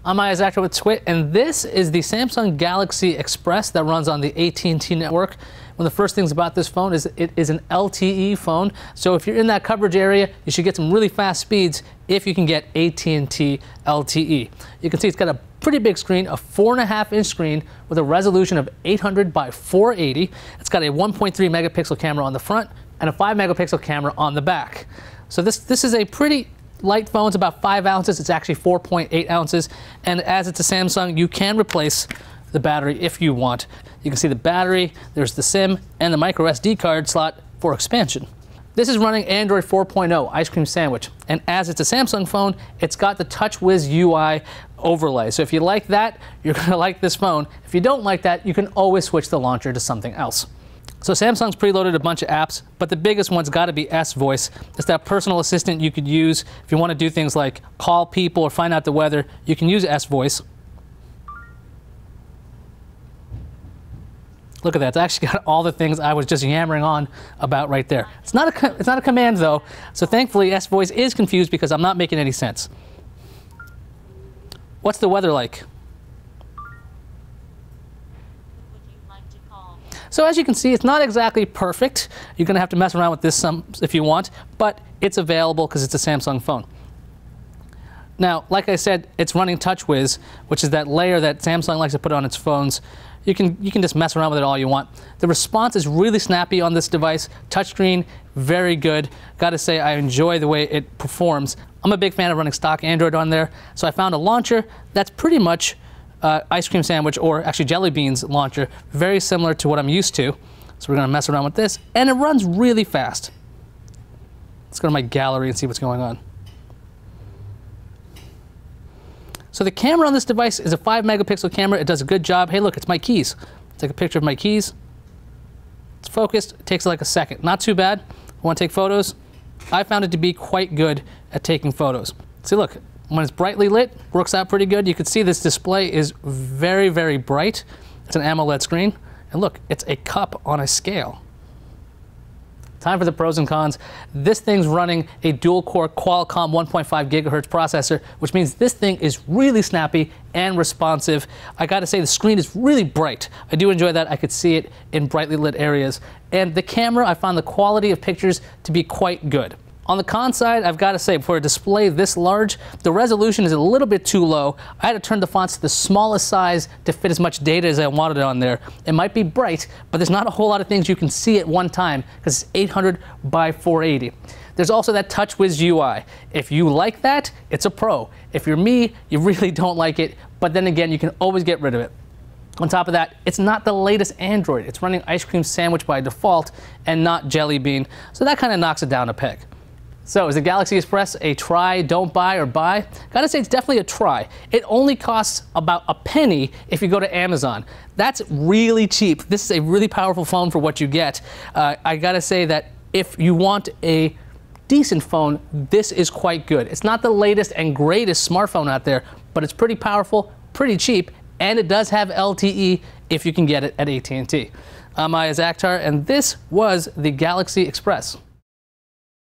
I'm Isaac with Twit, and this is the Samsung Galaxy Express that runs on the AT&T network. One of the first things about this phone is it is an LTE phone, so if you're in that coverage area, you should get some really fast speeds if you can get AT&T LTE. You can see it's got a pretty big screen, a 4.5-inch screen with a resolution of 800 by 480. It's got a 1.3 megapixel camera on the front and a 5 megapixel camera on the back. So this is a pretty light phone. It's about 5 ounces. It's actually 4.8 ounces. And as it's a Samsung, you can replace the battery if you want. You can see the battery, there's the SIM, and the micro SD card slot for expansion. This is running Android 4.0 Ice Cream Sandwich. And as it's a Samsung phone, it's got the TouchWiz UI overlay. So if you like that, you're going to like this phone. If you don't like that, you can always switch the launcher to something else. So Samsung's preloaded a bunch of apps, but the biggest one's got to be S Voice. It's that personal assistant you could use if you want to do things like call people or find out the weather. You can use S Voice. Look at that. It's actually got all the things I was just yammering on about right there. It's not a command though, so thankfully S Voice is confused because I'm not making any sense. What's the weather like? So as you can see, it's not exactly perfect. You're going to have to mess around with this some if you want, but it's available because it's a Samsung phone. Now, like I said, it's running TouchWiz, which is that layer that Samsung likes to put on its phones. You can just mess around with it all you want. The response is really snappy on this device. Touchscreen, very good. Got to say, I enjoy the way it performs. I'm a big fan of running stock Android on there, so I found a launcher that's pretty much Ice Cream Sandwich, or actually Jelly Beans launcher, very similar to what I'm used to. So we're going to mess around with this, and it runs really fast. Let's go to my gallery and see what's going on. So the camera on this device is a 5 megapixel camera. It does a good job. Hey, look, it's my keys. Take a picture of my keys. It's focused. It takes like a second. Not too bad. I want to take photos. I found it to be quite good at taking photos. See, look. When it's brightly lit, works out pretty good. You can see this display is very, very bright. It's an AMOLED screen. And look, it's a cup on a scale. Time for the pros and cons. This thing's running a dual-core Qualcomm 1.5 gigahertz processor, which means this thing is really snappy and responsive. I gotta say, the screen is really bright. I do enjoy that. I could see it in brightly lit areas. And the camera, I found the quality of pictures to be quite good. On the con side, I've got to say, for a display this large, the resolution is a little bit too low. I had to turn the fonts to the smallest size to fit as much data as I wanted on there. It might be bright, but there's not a whole lot of things you can see at one time because it's 800 by 480. There's also that TouchWiz UI. If you like that, it's a pro. If you're me, you really don't like it, but then again, you can always get rid of it. On top of that, it's not the latest Android. It's running Ice Cream Sandwich by default and not Jelly Bean, so that kind of knocks it down a peg. So is the Galaxy Express a try, don't buy, or buy? Gotta say, it's definitely a try. It only costs about a penny if you go to Amazon. That's really cheap. This is a really powerful phone for what you get. I gotta say that if you want a decent phone, this is quite good. It's not the latest and greatest smartphone out there, but it's pretty powerful, pretty cheap, and it does have LTE if you can get it at AT&T. I'm Isaac, and this was the Galaxy Express.